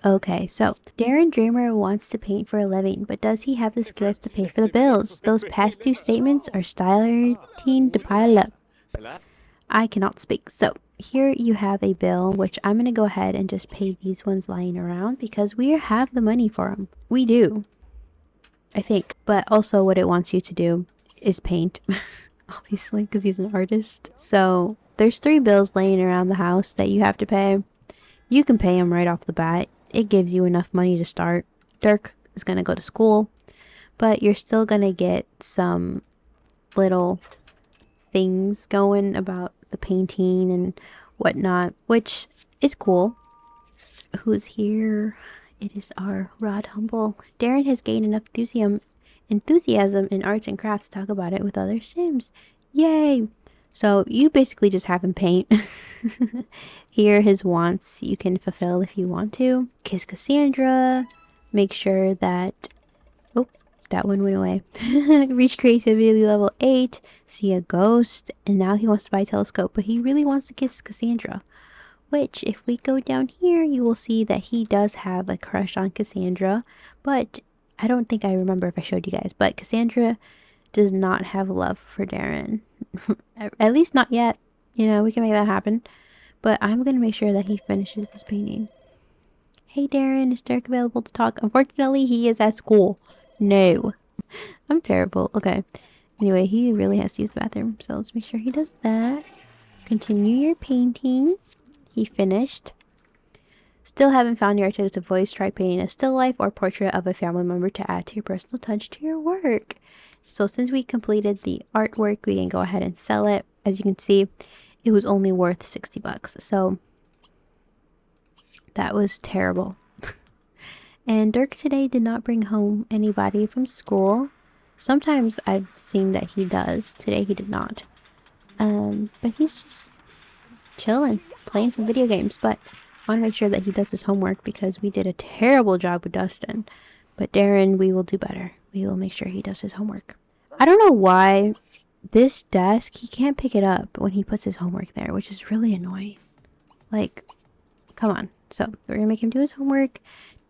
Okay, so Darren Dreamer wants to paint for a living, but does he have the skills to pay for the bills? Those past two statements are starting to pile up. I cannot speak. So here you have a bill, which I'm going to go ahead and just pay these ones lying around because we have the money for them. We do, I think. But also what it wants you to do is paint, obviously, because he's an artist. So there's 3 bills laying around the house that you have to pay. You can pay them right off the bat. It gives you enough money to start. Dirk is going to go to school, but you're still going to get some little things going about the painting and whatnot, which is cool. Who's here? It is our Rod Humble. Darren has gained enough enthusiasm in arts and crafts to talk about it with other Sims. Yay! So you basically just have him paint. Here are his wants you can fulfill if you want to. Kiss Cassandra. Make sure that... Oh, that one went away. Reach creativity level 8. See a ghost. And now he wants to buy a telescope. But he really wants to kiss Cassandra. Which, if we go down here, you will see that he does have a crush on Cassandra. But I don't think I remember if I showed you guys. But Cassandra does not have love for Darren. At least not yet. You know, we can make that happen. But I'm going to make sure that he finishes this painting. Hey Darren, is Derek available to talk? Unfortunately, he is at school. No. I'm terrible. Okay. Anyway, he really has to use the bathroom. So let's make sure he does that. Continue your painting. He finished. Still haven't found your artistic voice? Try painting a still life or portrait of a family member to add to your personal touch to your work. So since we completed the artwork, we can go ahead and sell it. As you can see, it was only worth 60 bucks. So that was terrible. And Dirk today did not bring home anybody from school. Sometimes I've seen that he does. Today he did not. But he's just chilling, playing some video games. But I want to make sure that he does his homework because we did a terrible job with Dustin. But Darren, we will do better. We will make sure he does his homework. I don't know why this desk, he can't pick it up when he puts his homework there, which is really annoying. Like, come on. So we're going to make him do his homework.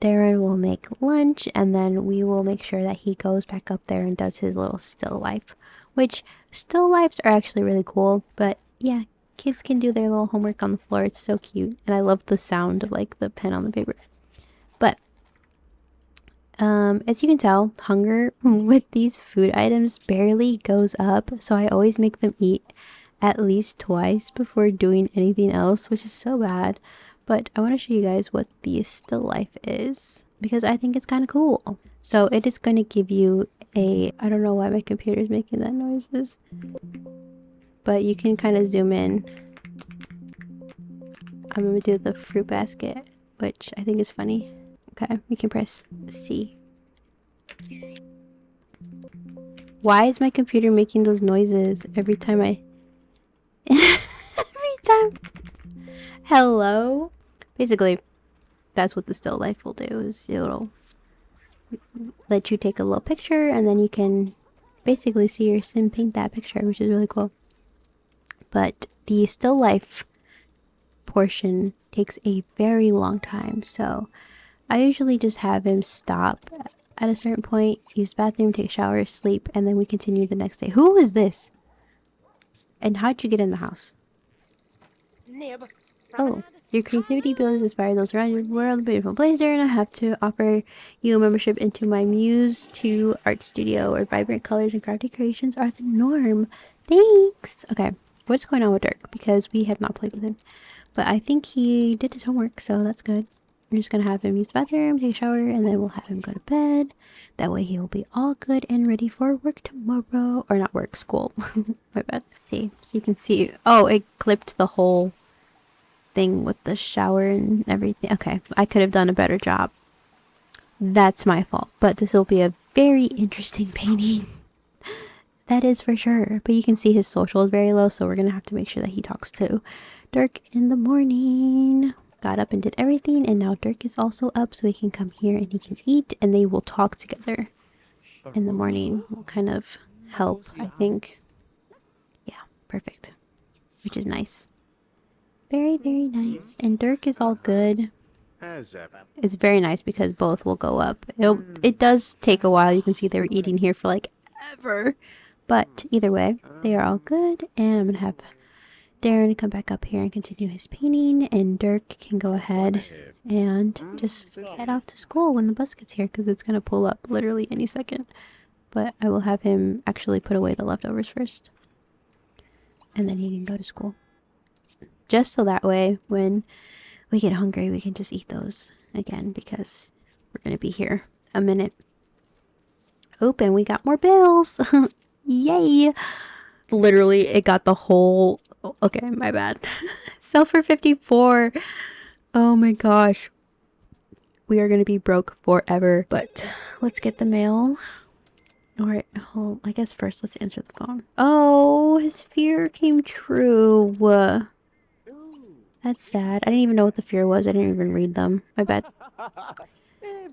Darren will make lunch, and then we will make sure that he goes back up there and does his little still life. Which, still lifes are actually really cool. But yeah, kids can do their little homework on the floor. It's so cute. And I love the sound of like the pen on the paper. But as you can tell, hunger with these food items barely goes up. So I always make them eat at least twice before doing anything else, which is so bad. But I want to show you guys what the still life is because I think it's kind of cool. So it is going to give you a... I don't know why my computer is making that noises. But you can kind of zoom in. I'm going to do the fruit basket, which I think is funny. Okay, we can press C. Why is my computer making those noises every time I... every time... Hello? Basically, that's what the still life will do, is it'll let you take a little picture and then you can basically see your sim paint that picture, which is really cool. But the still life portion takes a very long time, so I usually just have him stop at a certain point, use the bathroom, take a shower, sleep, and then we continue the next day. Who is this? And how'd you get in the house? Oh, your creativity abilities inspire those around your world. A beautiful place there, and I have to offer you a membership into my Muse 2 art studio, where vibrant colors and crafty creations are the norm. Thanks! Okay, what's going on with Dirk? Because we have not played with him. But I think he did his homework, so that's good. I'm just gonna have him use the bathroom, take a shower, and then we'll have him go to bed. That way he will be all good and ready for work tomorrow. Or not work, school. My bad. Let's see, so you can see. Oh, it clipped the whole thing with the shower and everything. Okay, I could have done a better job. That's my fault. But this will be a very interesting painting. That is for sure. But you can see his social is very low, so we're gonna have to make sure that he talks to Dirk in the morning. Got up and did everything, and now Dirk is also up, so he can come here and he can eat, and they will talk together in the morning. Will kind of help, I think. Yeah, perfect. Which is nice. Very, very nice. And Dirk is all good. It's very nice because both will go up. It does take a while. You can see they were eating here for like ever. But either way, they are all good. And I'm going to have Darren come back up here and continue his painting. And Dirk can go ahead and just head off to school when the bus gets here, because it's going to pull up literally any second. But I will have him actually put away the leftovers first. And then he can go to school. Just so that way, when we get hungry, we can just eat those again, because we're going to be here a minute. Open, we got more bills. Yay. Literally, it got the whole... Okay, my bad. Sell for 54. Oh my gosh. We are going to be broke forever. But let's get the mail. Alright, well, I guess first let's answer the phone. Oh, his fear came true. That's sad. I didn't even know what the fear was. I didn't even read them. My bad.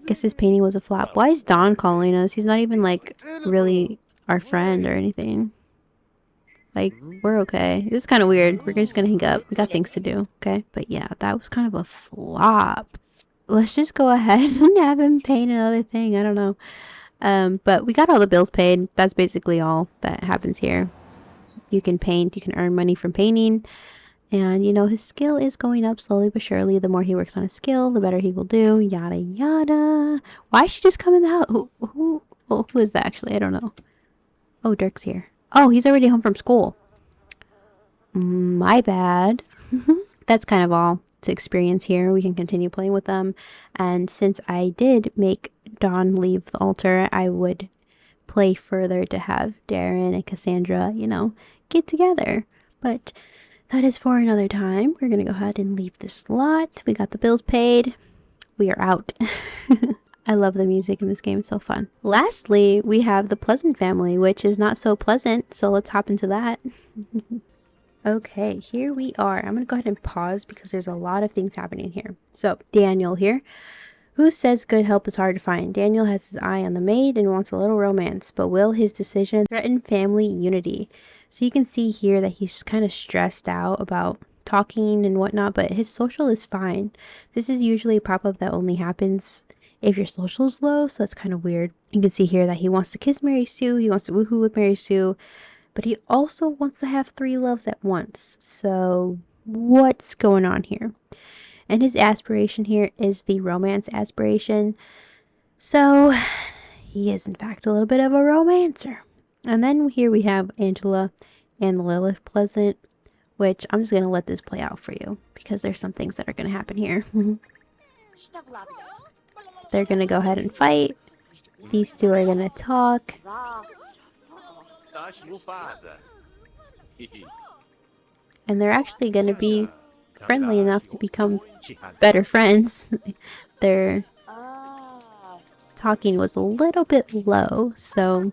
Guess his painting was a flop. Why is Don calling us? He's not even, like, really our friend or anything. Like, we're okay. This is kind of weird. We're just gonna hang up. We got things to do, okay? But yeah, that was kind of a flop. Let's just go ahead and have him paint another thing. I don't know. But we got all the bills paid. That's basically all that happens here. You can paint. You can earn money from painting. And, you know, his skill is going up slowly but surely. The more he works on his skill, the better he will do. Yada, yada. Why is she just come in the house? Who is that, actually? I don't know. Oh, Dirk's here. Oh, he's already home from school. My bad. That's kind of all to experience here. We can continue playing with them. And since I did make Dawn leave the altar, I would play further to have Darren and Cassandra, you know, get together. But that is for another time. We're going to go ahead and leave this lot. We got the bills paid. We are out. I love the music in this game. It's so fun. Lastly, we have the Pleasant family, which is not so pleasant. So let's hop into that. Okay, here we are. I'm going to go ahead and pause because there's a lot of things happening here. So, Daniel here. Who says good help is hard to find? Daniel has his eye on the maid and wants a little romance, but will his decision threaten family unity? So you can see here that he's kind of stressed out about talking and whatnot, but his social is fine. This is usually a pop-up that only happens if your social is low, so it's kind of weird. You can see here that he wants to kiss Mary Sue, he wants to woohoo with Mary Sue, but he also wants to have 3 loves at once. So what's going on here? And his aspiration here is the romance aspiration. So he is in fact a little bit of a romancer. And then here we have Angela and Lilith Pleasant, which I'm just going to let this play out for you because there's some things that are going to happen here. They're going to go ahead and fight. These two are going to talk. And they're actually going to be friendly enough to become better friends. Their talking was a little bit low, so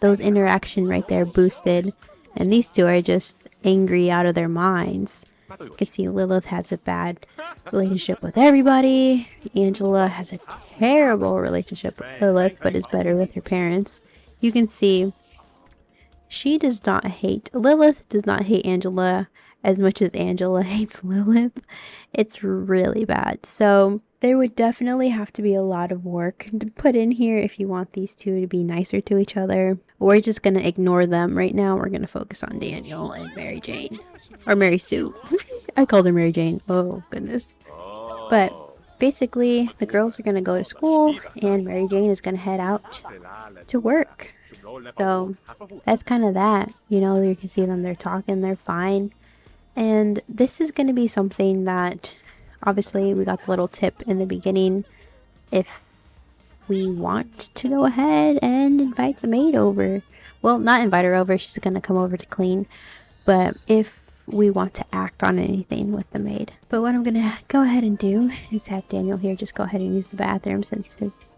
those interaction right there boosted. And these two are just angry out of their minds. You can see Lilith has a bad relationship with everybody. Angela has a terrible relationship with Lilith, but is better with her parents. You can see Lilith does not hate Angela as much as Angela hates Lilith. It's really bad. So there would definitely have to be a lot of work to put in here if you want these two to be nicer to each other. We're just going to ignore them right now. We're going to focus on Daniel and Mary Jane. Or Mary Sue. I called her Mary Jane. Oh, goodness. But basically, the girls are going to go to school and Mary Jane is going to head out to work. So that's kind of that. You know, you can see them, they're talking, they're fine. And this is going to be something that, obviously, we got the little tip in the beginning. If we want to go ahead and invite the maid over. Well, not invite her over, she's going to come over to clean. But if we want to act on anything with the maid. But what I'm going to go ahead and do is have Daniel here just go ahead and use the bathroom since his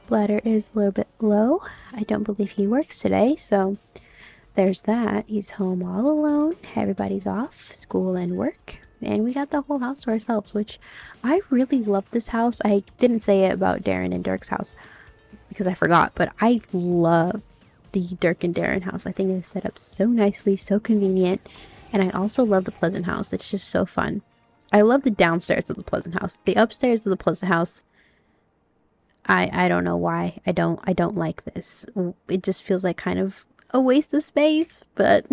bladder is a little bit low. I don't believe he works today, so there's that. He's home all alone. Everybody's off, school and work. And we got the whole house to ourselves, which I really love this house. I didn't say it about Darren and Dirk's house because I forgot, but I love the Dirk and Darren house. I think it's set up so nicely, so convenient. And I also love the Pleasant house. It's just so fun. I love the downstairs of the Pleasant house. The upstairs of the Pleasant house, I don't know why. I don't like this. It just feels like kind of a waste of space, but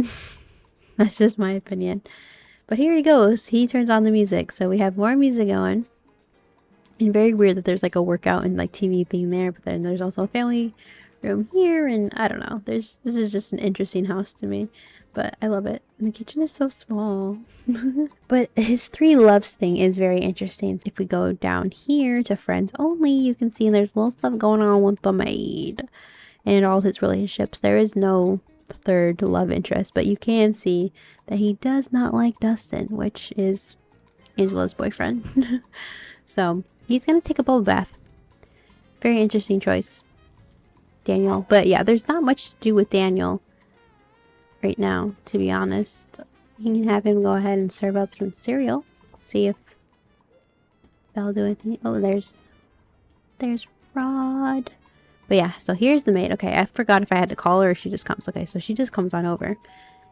that's just my opinion. But here he goes. He turns on the music. So we have more music going. And very weird that there's like a workout and like TV thing there, but then there's also a family room here, and I don't know. This is just an interesting house to me. But I love it. And the kitchen is so small. But his 3 loves thing is very interesting. If we go down here to friends only, you can see there's little stuff going on with the maid and all his relationships. There is no third love interest, but you can see that he does not like Dustin, which is Angela's boyfriend. So he's going to take a bubble bath. Very interesting choice. Daniel. But yeah, there's not much to do with Daniel right now, to be honest. You can have him go ahead and serve up some cereal. See if that'll do anything. Oh, there's Rod. But yeah, so here's the maid. Okay, I forgot if I had to call her or she just comes. Okay, so she just comes on over.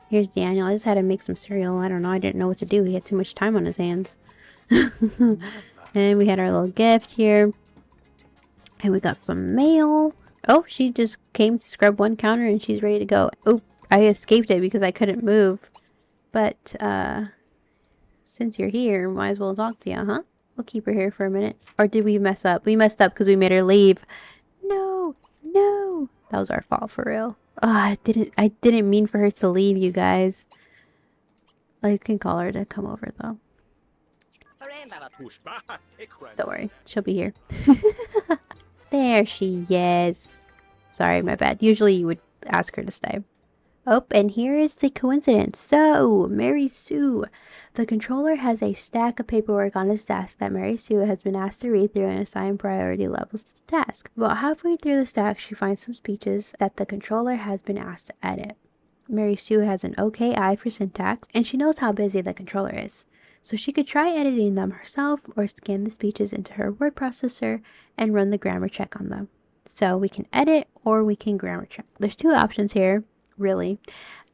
Here's Daniel. I just had to make some cereal. I don't know. I didn't know what to do. He had too much time on his hands. And we had our little gift here. And we got some mail. Oh, she just came to scrub one counter and she's ready to go. Oh, I escaped it because I couldn't move. But, since you're here, might as well talk to you, huh? We'll keep her here for a minute. Or did we mess up? We messed up because we made her leave. No, no. That was our fault, for real. Oh, I didn't mean for her to leave, you guys. You can call her to come over, though. Don't worry. She'll be here. There she is. Sorry, my bad. Usually you would ask her to stay. Oh, and here is the coincidence. So, Mary Sue. The controller has a stack of paperwork on his desk that Mary Sue has been asked to read through and assign priority levels to the task. About halfway through the stack, she finds some speeches that the controller has been asked to edit. Mary Sue has an okay eye for syntax, and she knows how busy the controller is. So she could try editing them herself or scan the speeches into her word processor and run the grammar check on them. So we can edit or we can grammar check. There's two options here, really.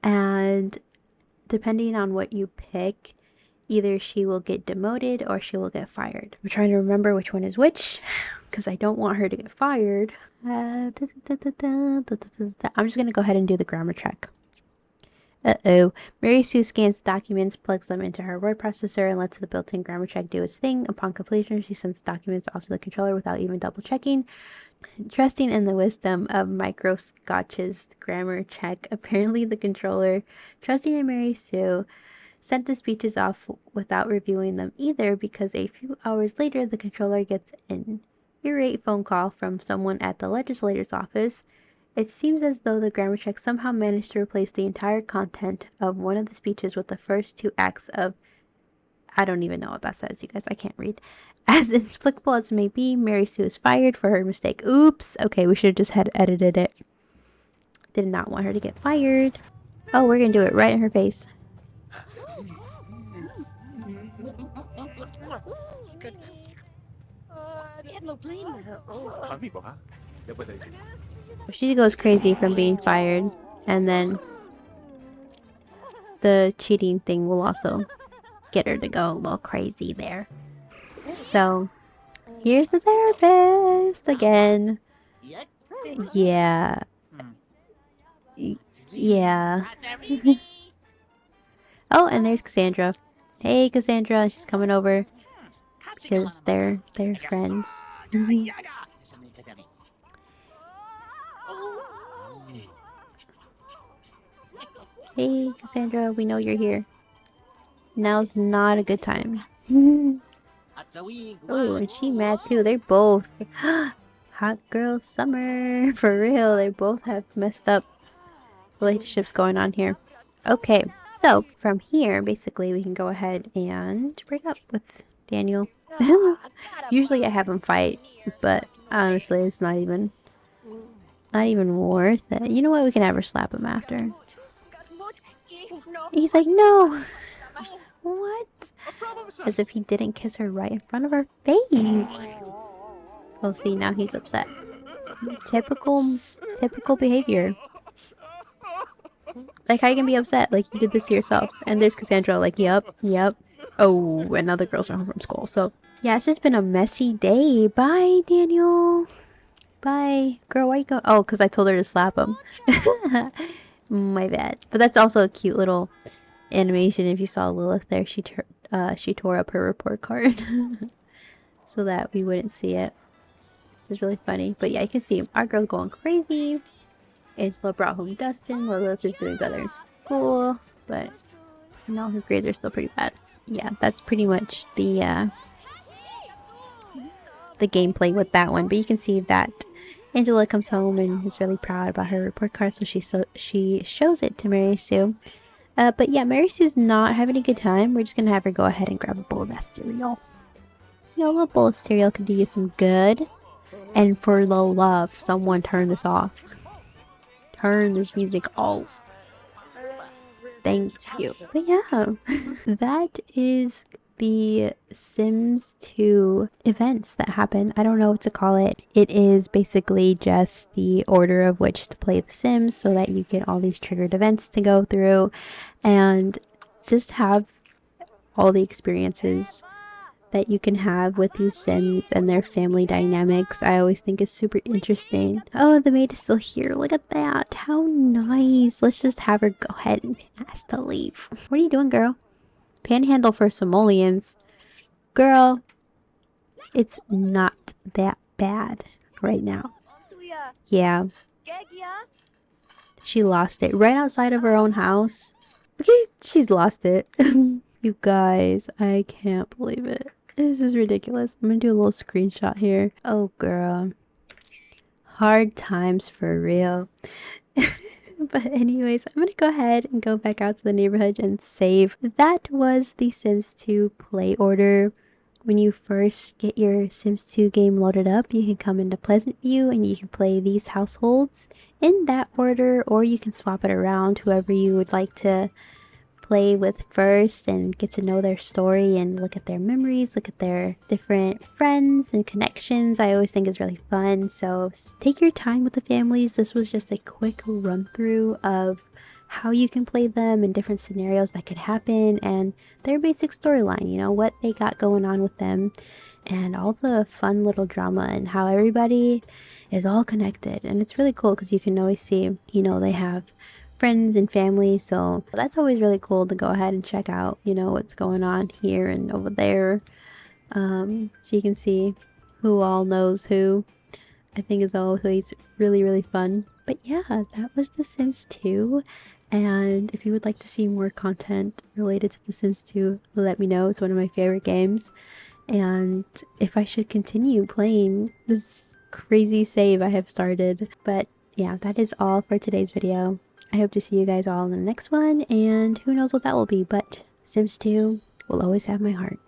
And depending on what you pick, either she will get demoted or she will get fired. I'm trying to remember which one is which because I don't want her to get fired. I'm just going to go ahead and do the grammar check. Uh-oh. Mary Sue scans documents, plugs them into her word processor, and lets the built-in grammar check do its thing. Upon completion, she sends the documents off to the controller without even double-checking. Trusting in the wisdom of Microscotch's grammar check, apparently the controller, trusting in Mary Sue, sent the speeches off without reviewing them either, because a few hours later, the controller gets an irate phone call from someone at the legislator's office. It seems as though the grammar check somehow managed to replace the entire content of one of the speeches with the first two acts of... I don't even know what that says, you guys. I can't read. As inexplicable as it may be, Mary Sue is fired for her mistake. Oops. Okay, we should have just had edited it. Did not want her to get fired. Oh, we're going to do it right in her face. She goes crazy from being fired, and then the cheating thing will also get her to go a little crazy there. So, here's the therapist again. Yeah. Yeah. Oh, and there's Cassandra. Hey, Cassandra. She's coming over because they're friends. Hey, Cassandra, we know you're here. Now's not a good time. Oh, and she mad too. They're both hot girl summer. For real, they both have messed up relationships going on here. Okay, so from here, basically, we can go ahead and break up with Daniel. Usually I have him fight, but honestly, it's not even worth it. You know what? We can have her slap him after. He's like, no! What? As if he didn't kiss her right in front of her face. Oh, see, now he's upset. Typical behavior. Like, how you can be upset? Like, you did this to yourself. And there's Cassandra like, yep. Oh, and now the girls are home from school. So, yeah, it's just been a messy day. Bye, Daniel. Bye. Girl, why you go? Oh, because I told her to slap him. My bad. But that's also a cute little animation. If you saw Lilith there, she tore up her report card so that we wouldn't see it. Which is really funny. But yeah, you can see our girl's going crazy. Angela brought home Dustin. Lilith is doing better in school, but you know, her grades are still pretty bad. Yeah, that's pretty much the gameplay with that one. But you can see that Angela comes home and is really proud about her report card, so she shows it to Mary Sue. But yeah, Mary Sue's not having a good time. We're just gonna have her go ahead and grab a bowl of that cereal. You know, a little bowl of cereal could do you some good. And for the love, someone turn this off. Turn this music off. Thank you. But yeah, that is the Sims 2 events that happen. I don't know what to call it. It is basically just the order of which to play the Sims so that you get all these triggered events to go through and just have all the experiences that you can have with these Sims and their family dynamics. I always think is super interesting. Oh, the maid is still here. Look at that. How nice. Let's just have her go ahead and ask to leave. What are you doing, girl? Panhandle for simoleons. Girl, it's not that bad right now. Yeah. She lost it right outside of her own house. She's lost it. You guys, I can't believe it. This is ridiculous. I'm gonna do a little screenshot here. Oh, girl. Hard times for real. But anyways, I'm gonna go ahead and go back out to the neighborhood and save. That was the Sims 2 play order. When you first get your Sims 2 game loaded up, you can come into Pleasant View and you can play these households in that order, or you can swap it around whoever you would like to play with first and get to know their story and look at their memories, look at their different friends and connections. I always think is really fun. So take your time with the families. This was just a quick run through of how you can play them and different scenarios that could happen and their basic storyline, you know, what they got going on with them and all the fun little drama and how everybody is all connected. And it's really cool because you can always see, you know, they have friends and family, so that's always really cool to go ahead and check out, you know, what's going on here and over there. So you can see who all knows who. I think is always really fun. But yeah, that was The Sims 2. And if you would like to see more content related to The Sims 2, let me know. It's one of my favorite games. And if I should continue playing this crazy save I have started. But yeah, that is all for today's video. I hope to see you guys all in the next one, and who knows what that will be, but Sims 2 will always have my heart.